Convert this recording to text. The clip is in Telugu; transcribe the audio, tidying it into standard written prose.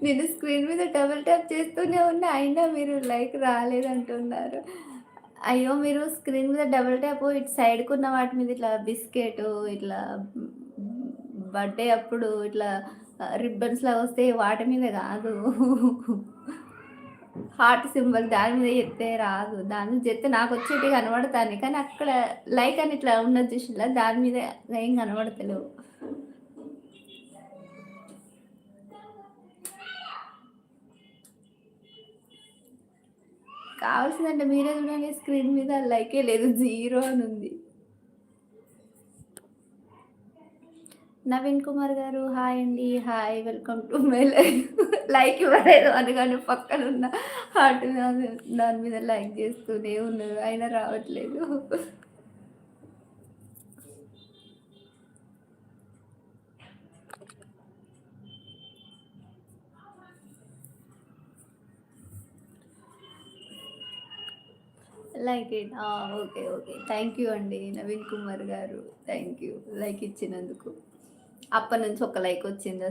నేను స్క్రీన్ మీద డబుల్ ట్యాప్ చేస్తూనే ఉన్నా. అయినా మీరు లైక్ రాలేదంటున్నారు. అయ్యో! మీరు స్క్రీన్ మీద డబుల్ ట్యాప్ ఇటు సైడ్‌కున్న వాటి మీద ఇట్లా బిస్కెటు, ఇట్లా బర్త్‌డే అప్పుడు ఇట్లా రిబ్బన్స్‌లాగా వస్తాయి వాటి మీద గాదు. హార్ట్ సింబల్ దాని మీద చెత్తే రాదు. దాని మీద చెత్తే నాకొచ్చేటివి కనబడతాన్నాయి. కానీ అక్కడ లైక్ అని ఇట్లా ఉన్నది చూషిల్లా? దాని మీద ఏం కనబడతలేవు. కావాల్సిందంటే మీరే చూడండి స్క్రీన్ మీద లైకే లేదు. 0 అనుంది. నవీన్ కుమార్ గారు హాయ్ అండి. Hi welcome to my life. Like ఇవ్వలేదు అనగానే పక్కనున్న హార్ట్ దాని మీద లైక్ చేస్తూనే ఉన్నారు. అయినా రావట్లేదు. Like it. Okay. Okay. Thank you అండి నవీన్ కుమార్ గారు. Thank you. లైక్ ఇచ్చినందుకు. అప్పటినుంచి ఒక లైక్ వచ్చిందా?